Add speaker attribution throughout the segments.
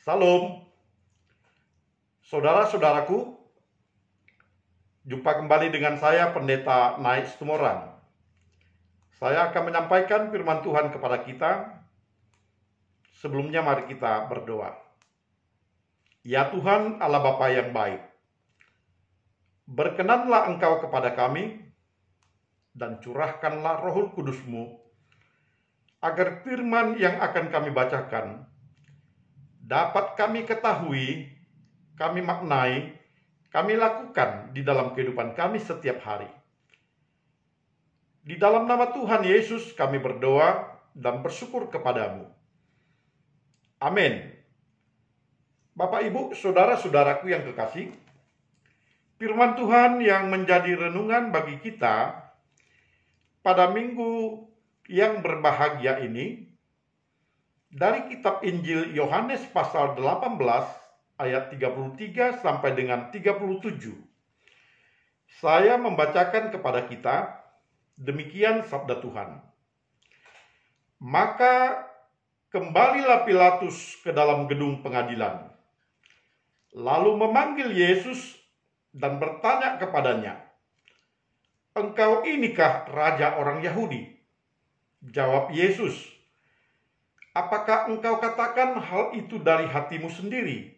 Speaker 1: Salam, saudara-saudaraku. Jumpa kembali dengan saya, Pendeta Naik Stumorang. Saya akan menyampaikan firman Tuhan kepada kita. Sebelumnya mari kita berdoa. Ya Tuhan, Allah Bapa yang baik, berkenanlah Engkau kepada kami dan curahkanlah Roh Kudus-Mu agar firman yang akan kami bacakan dapat kami ketahui, kami maknai, kami lakukan di dalam kehidupan kami setiap hari. Di dalam nama Tuhan Yesus kami berdoa dan bersyukur kepadamu. Amin. Bapak, Ibu, saudara-saudaraku yang kekasih, firman Tuhan yang menjadi renungan bagi kita pada minggu yang berbahagia ini dari kitab Injil Yohanes pasal 18 ayat 33 sampai dengan 37. Saya membacakan kepada kita demikian sabda Tuhan. Maka kembalilah Pilatus ke dalam gedung pengadilan, lalu memanggil Yesus dan bertanya kepadanya, "Engkau inikah raja orang Yahudi?" Jawab Yesus, "Apakah engkau katakan hal itu dari hatimu sendiri?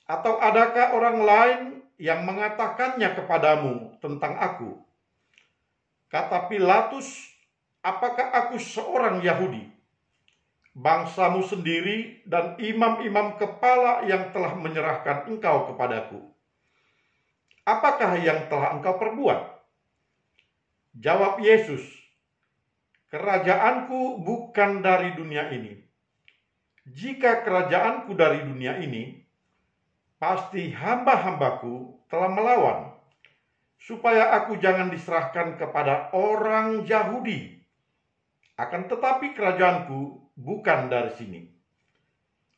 Speaker 1: Atau adakah orang lain yang mengatakannya kepadamu tentang aku?" Kata Pilatus, "Apakah aku seorang Yahudi? Bangsamu sendiri dan imam-imam kepala yang telah menyerahkan engkau kepadaku. Apakah yang telah engkau perbuat?" Jawab Yesus, "Kerajaanku bukan dari dunia ini. Jika kerajaanku dari dunia ini, pasti hamba-hambaku telah melawan, supaya aku jangan diserahkan kepada orang Yahudi. Akan tetapi kerajaanku bukan dari sini."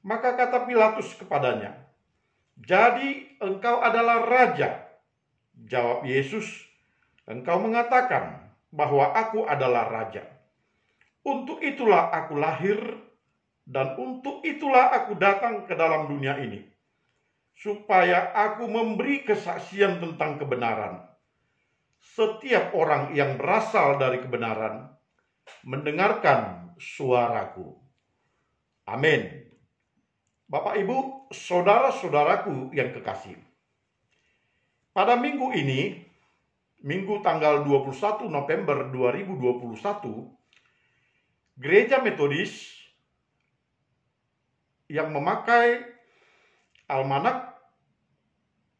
Speaker 1: Maka kata Pilatus kepadanya, "Jadi engkau adalah raja?" Jawab Yesus, "Engkau mengatakan bahwa aku adalah raja. Untuk itulah aku lahir dan untuk itulah aku datang ke dalam dunia ini, supaya aku memberi kesaksian tentang kebenaran. Setiap orang yang berasal dari kebenaran mendengarkan suaraku." Amin. Bapak, Ibu, saudara-saudaraku yang kekasih, pada minggu ini, Minggu tanggal 21 November 2021, Gereja Metodis yang memakai almanak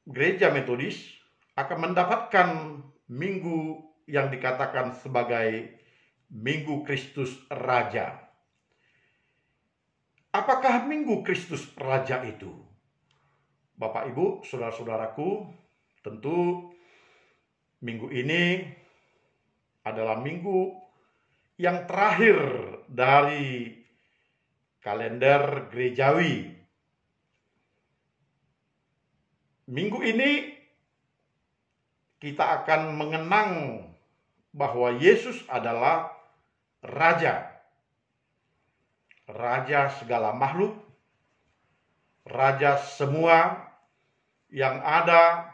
Speaker 1: Gereja Metodis akan mendapatkan minggu yang dikatakan sebagai Minggu Kristus Raja. Apakah Minggu Kristus Raja itu? Bapak, Ibu, saudara-saudaraku, tentu minggu ini adalah minggu yang terakhir dari kalender gerejawi. Minggu ini kita akan mengenang bahwa Yesus adalah Raja. Raja segala makhluk, Raja semua yang ada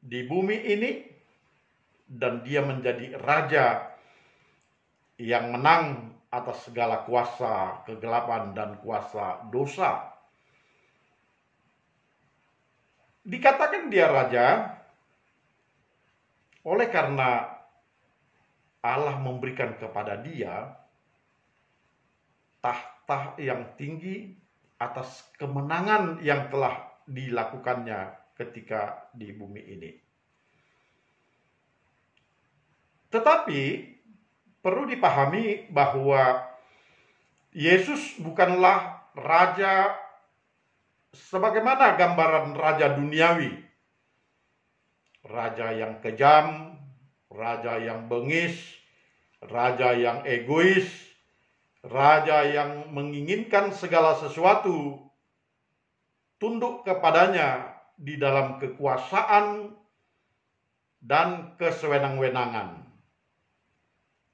Speaker 1: di bumi ini, dan dia menjadi Raja yang menang atas segala kuasa kegelapan dan kuasa dosa. Dikatakan dia Raja oleh karena Allah memberikan kepada dia tahta yang tinggi atas kemenangan yang telah dilakukannya ketika di bumi ini. Tetapi perlu dipahami bahwa Yesus bukanlah raja sebagaimana gambaran raja duniawi. Raja yang kejam, raja yang bengis, raja yang egois, raja yang menginginkan segala sesuatu tunduk kepadanya di dalam kekuasaan dan kesewenang-wenangan.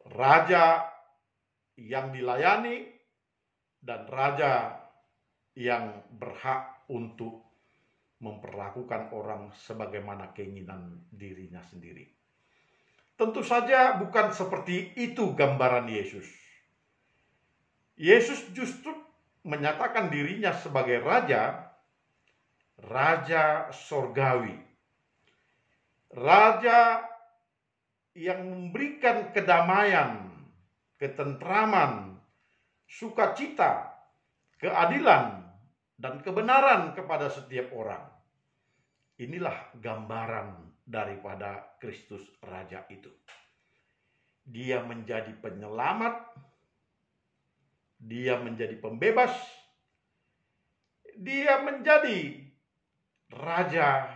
Speaker 1: Raja yang dilayani dan raja yang berhak untuk memperlakukan orang sebagaimana keinginan dirinya sendiri. Tentu saja bukan seperti itu gambaran Yesus. Yesus justru menyatakan dirinya sebagai raja sorgawi. Raja yang memberikan kedamaian, ketentraman, sukacita, keadilan, dan kebenaran kepada setiap orang. Inilah gambaran daripada Kristus Raja itu. Dia menjadi penyelamat, dia menjadi pembebas, dia menjadi Raja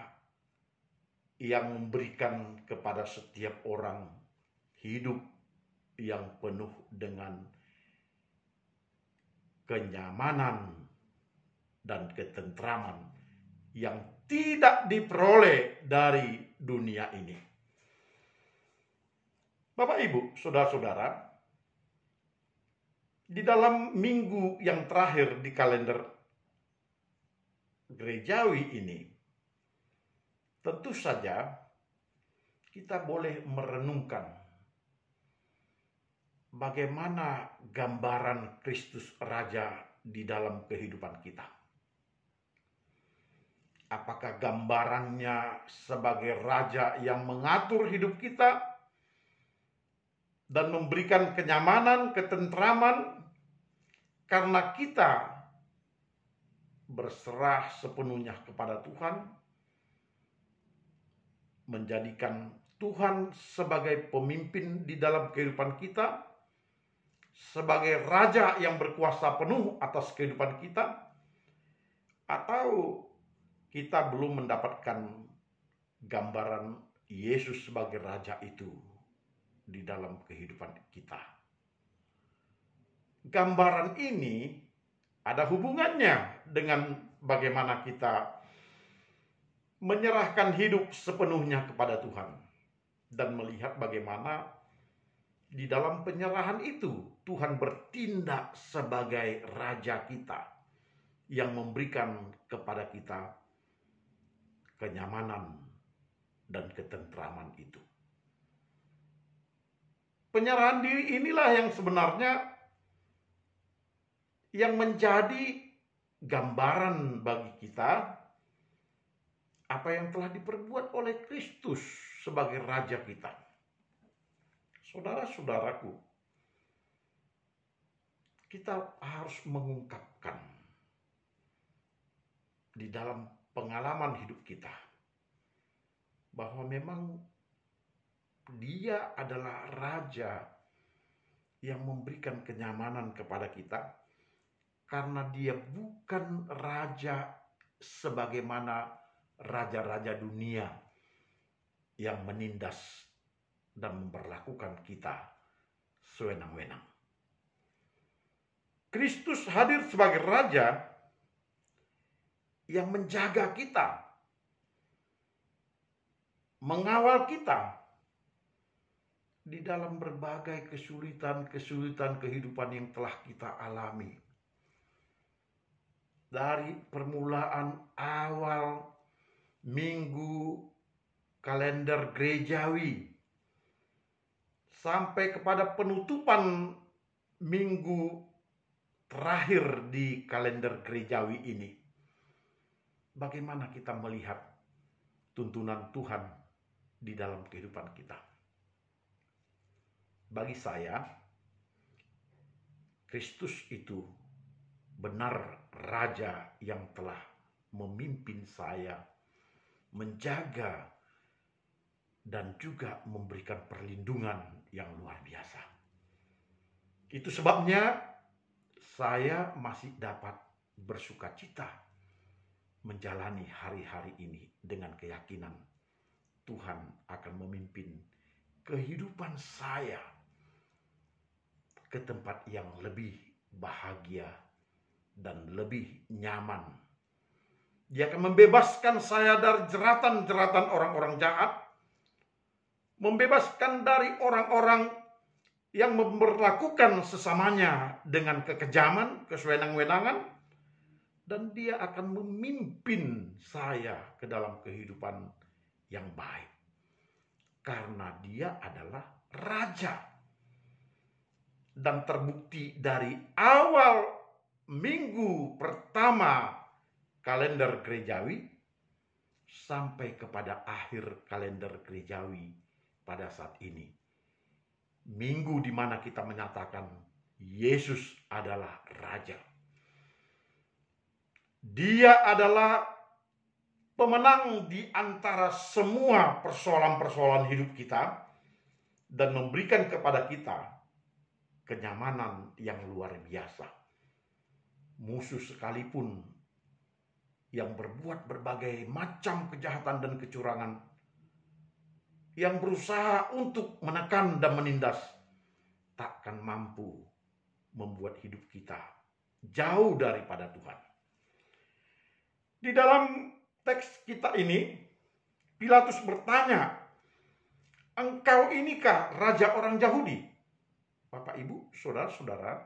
Speaker 1: yang memberikan kepada setiap orang hidup yang penuh dengan kenyamanan dan ketentraman yang tidak diperoleh dari dunia ini. Bapak, Ibu, saudara-saudara, di dalam minggu yang terakhir di kalender gerejawi ini, tentu saja kita boleh merenungkan bagaimana gambaran Kristus Raja di dalam kehidupan kita. Apakah gambarannya sebagai raja yang mengatur hidup kita dan memberikan kenyamanan, ketentraman karena kita berserah sepenuhnya kepada Tuhan, menjadikan Tuhan sebagai pemimpin di dalam kehidupan kita, sebagai raja yang berkuasa penuh atas kehidupan kita, atau kita belum mendapatkan gambaran Yesus sebagai raja itu di dalam kehidupan kita. Gambaran ini ada hubungannya dengan bagaimana kita menyerahkan hidup sepenuhnya kepada Tuhan dan melihat bagaimana di dalam penyerahan itu Tuhan bertindak sebagai raja kita yang memberikan kepada kita kenyamanan dan ketentraman itu. Penyerahan diri inilah yang sebenarnya yang menjadi gambaran bagi kita apa yang telah diperbuat oleh Kristus sebagai raja kita. Saudara-saudaraku, kita harus mengungkapkan di dalam pengalaman hidup kita bahwa memang Dia adalah raja yang memberikan kenyamanan kepada kita, karena Dia bukan raja sebagaimana raja-raja dunia yang menindas dan memperlakukan kita sewenang-wenang. Kristus hadir sebagai raja yang menjaga kita, mengawal kita di dalam berbagai kesulitan kehidupan yang telah kita alami. Dari permulaan awal minggu kalender gerejawi sampai kepada penutupan minggu terakhir di kalender gerejawi ini. Bagaimana kita melihat tuntunan Tuhan di dalam kehidupan kita? Bagi saya, Kristus itu benar raja yang telah memimpin saya, menjaga, dan juga memberikan perlindungan yang luar biasa. Itu sebabnya saya masih dapat bersukacita menjalani hari-hari ini dengan keyakinan Tuhan akan memimpin kehidupan saya ke tempat yang lebih bahagia dan lebih nyaman. Dia akan membebaskan saya dari jeratan-jeratan orang-orang jahat, membebaskan dari orang-orang yang memperlakukan sesamanya dengan kekejaman, kesewenang-wenangan, dan Dia akan memimpin saya ke dalam kehidupan yang baik. Karena Dia adalah Raja. Dan terbukti dari awal minggu pertama kalender gerejawi sampai kepada akhir kalender gerejawi pada saat ini. Minggu di mana kita menyatakan Yesus adalah Raja. Dia adalah pemenang di antara semua persoalan-persoalan hidup kita dan memberikan kepada kita kenyamanan yang luar biasa. Musuh sekalipun yang berbuat berbagai macam kejahatan dan kecurangan, yang berusaha untuk menekan dan menindas, takkan mampu membuat hidup kita jauh daripada Tuhan. Di dalam teks kita ini, Pilatus bertanya, "Engkau inikah raja orang Yahudi?" Bapak, Ibu, saudara-saudara,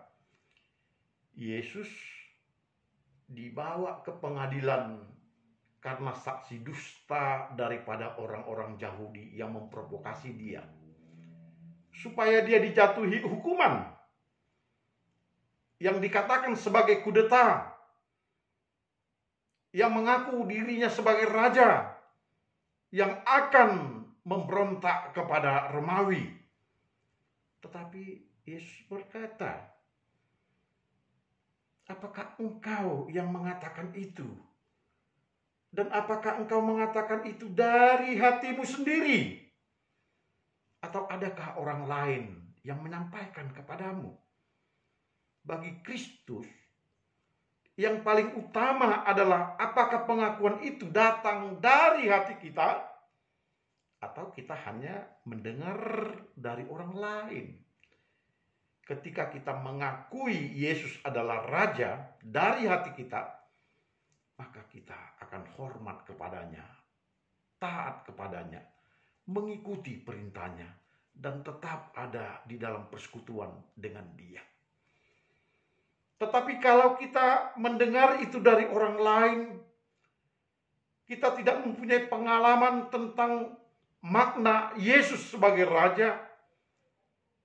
Speaker 1: Yesus dibawa ke pengadilan karena saksi dusta daripada orang-orang Yahudi yang memprovokasi Dia, supaya Dia dijatuhi hukuman yang dikatakan sebagai kudeta, yang mengaku dirinya sebagai raja yang akan memberontak kepada Romawi. Tetapi Yesus berkata, "Apakah engkau yang mengatakan itu? Dan apakah engkau mengatakan itu dari hatimu sendiri? Atau adakah orang lain yang menyampaikan kepadamu?" Bagi Kristus, yang paling utama adalah apakah pengakuan itu datang dari hati kita, atau kita hanya mendengar dari orang lain. Ketika kita mengakui Yesus adalah Raja dari hati kita, maka kita akan hormat kepadanya, taat kepadanya, mengikuti perintahnya, dan tetap ada di dalam persekutuan dengan Dia. Tetapi kalau kita mendengar itu dari orang lain, kita tidak mempunyai pengalaman tentang makna Yesus sebagai Raja,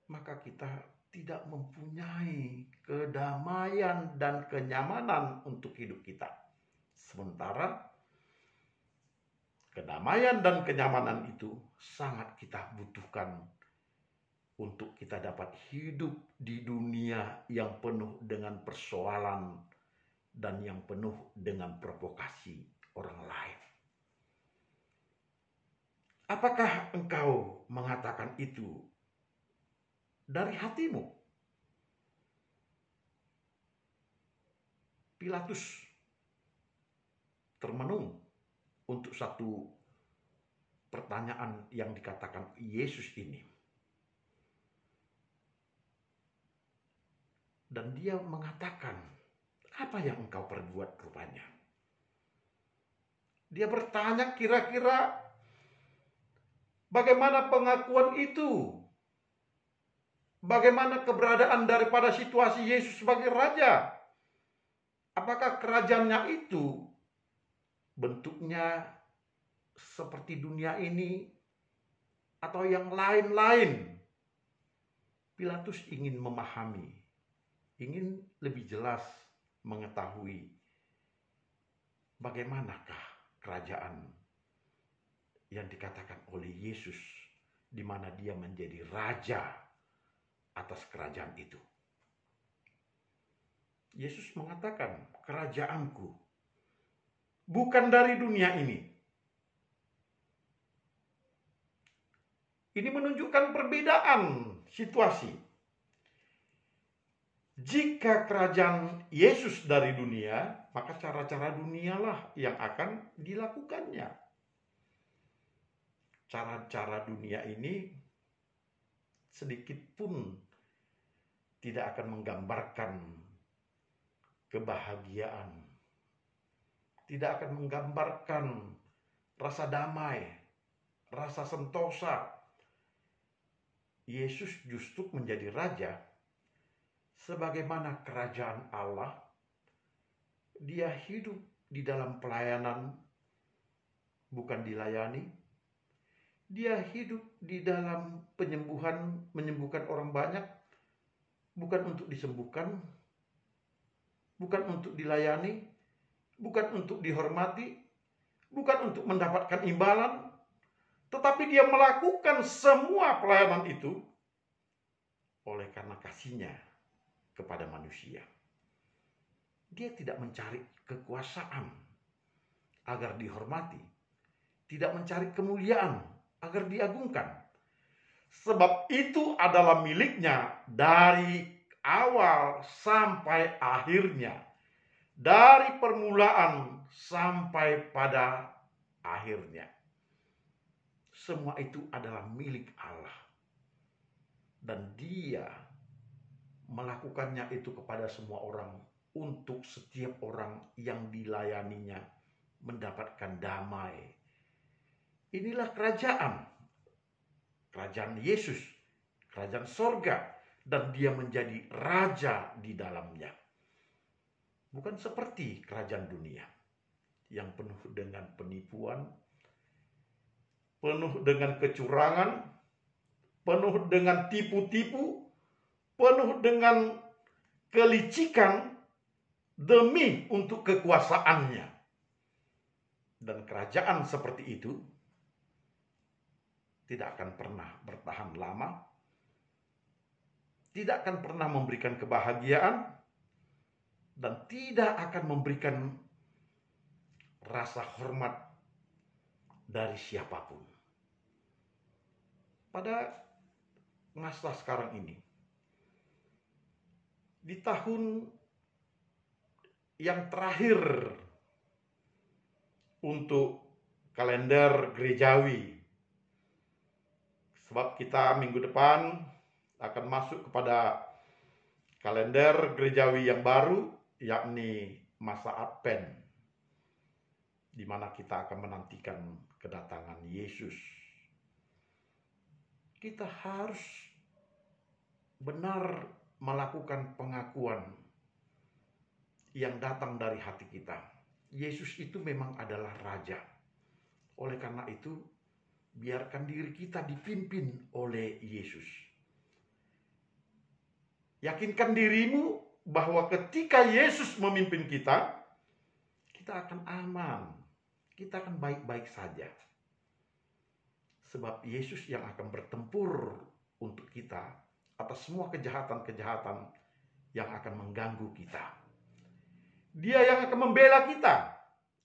Speaker 1: maka kita tidak mempunyai kedamaian dan kenyamanan untuk hidup kita. Sementara kedamaian dan kenyamanan itu sangat kita butuhkan untuk kita dapat hidup di dunia yang penuh dengan persoalan dan yang penuh dengan provokasi orang lain. Apakah engkau mengatakan itu dari hatimu? Pilatus termenung untuk satu pertanyaan yang dikatakan Yesus ini. Dan dia mengatakan, "Apa yang engkau perbuat rupanya?" Dia bertanya kira-kira bagaimana pengakuan itu? Bagaimana keberadaan daripada situasi Yesus sebagai Raja? Apakah kerajaannya itu bentuknya seperti dunia ini atau yang lain-lain? Pilatus ingin memahami, ingin lebih jelas mengetahui bagaimanakah kerajaan yang dikatakan oleh Yesus, di mana Dia menjadi Raja atas kerajaan itu. Yesus mengatakan, "Kerajaanku bukan dari dunia ini." Ini menunjukkan perbedaan situasi. Jika kerajaan Yesus dari dunia, maka cara-cara dunialah yang akan dilakukannya. Cara-cara dunia ini sedikit pun tidak akan menggambarkan kebahagiaan, tidak akan menggambarkan rasa damai, rasa sentosa. Yesus justru menjadi Raja sebagaimana kerajaan Allah dia hidup di dalam pelayanan, bukan dilayani. Dia hidup di dalam penyembuhan, menyembuhkan orang banyak, bukan untuk disembuhkan, bukan untuk dilayani, bukan untuk dihormati, bukan untuk mendapatkan imbalan, tetapi dia melakukan semua pelayanan itu oleh karena kasihnya kepada manusia. Dia tidak mencari kekuasaan agar dihormati, tidak mencari kemuliaan agar diagungkan. Sebab itu adalah miliknya dari awal sampai akhirnya, dari permulaan sampai pada akhirnya. Semua itu adalah milik Allah. Dan dia melakukannya itu kepada semua orang, untuk setiap orang yang dilayaninya mendapatkan damai. Inilah kerajaan Yesus, kerajaan sorga, dan dia menjadi raja di dalamnya. Bukan seperti kerajaan dunia yang penuh dengan penipuan, penuh dengan kecurangan, penuh dengan tipu-tipu, penuh dengan kelicikan demi untuk kekuasaannya. Dan kerajaan seperti itu tidak akan pernah bertahan lama, tidak akan pernah memberikan kebahagiaan, dan tidak akan memberikan rasa hormat dari siapapun. Pada masa sekarang ini, di tahun yang terakhir untuk kalender gerejawi, sebab kita minggu depan akan masuk kepada kalender gerejawi yang baru, yakni masa Advent, di mana kita akan menantikan kedatangan Yesus. Kita harus benar melakukan pengakuan yang datang dari hati kita. Yesus itu memang adalah Raja. Oleh karena itu, biarkan diri kita dipimpin oleh Yesus. Yakinkan dirimu bahwa ketika Yesus memimpin kita, kita akan aman. Kita akan baik-baik saja. Sebab Yesus yang akan bertempur untuk kita atas semua kejahatan-kejahatan yang akan mengganggu kita. Dia yang akan membela kita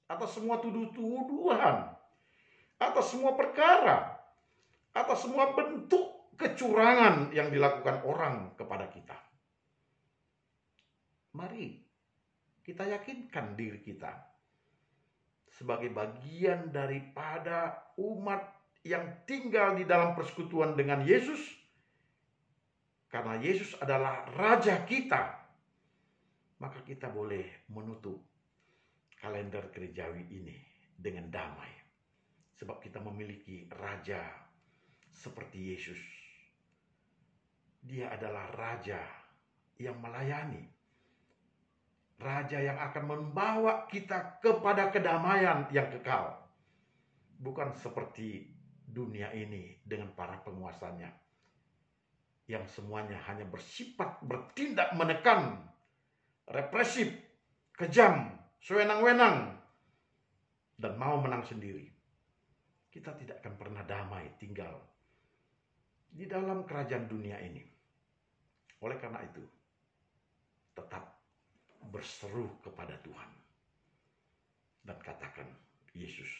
Speaker 1: atas semua tuduhan, atas semua perkara, atas semua bentuk kecurangan yang dilakukan orang kepada kita. Mari kita yakinkan diri kita sebagai bagian daripada umat yang tinggal di dalam persekutuan dengan Yesus, karena Yesus adalah Raja kita. Maka kita boleh menutup kalender gerejawi ini dengan damai. Sebab kita memiliki Raja seperti Yesus. Dia adalah Raja yang melayani. Raja yang akan membawa kita kepada kedamaian yang kekal. Bukan seperti dunia ini dengan para penguasanya, yang semuanya hanya bersifat bertindak menekan, represif, kejam, sewenang-wenang, dan mau menang sendiri. Kita tidak akan pernah damai tinggal di dalam kerajaan dunia ini. Oleh karena itu, tetap berseru kepada Tuhan dan katakan, Yesus,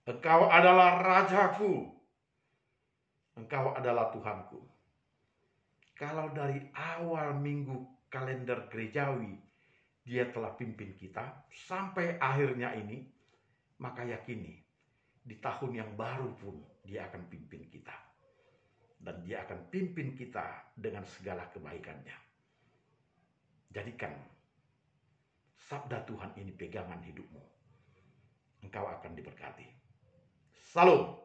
Speaker 1: Engkau adalah Rajaku, Engkau adalah Tuhanku. Kalau dari awal minggu kalender gerejawi dia telah pimpin kita sampai akhirnya ini, maka yakini di tahun yang baru pun dia akan pimpin kita. Dan dia akan pimpin kita dengan segala kebaikannya. Jadikan sabda Tuhan ini pegangan hidupmu. Engkau akan diberkati. Salam.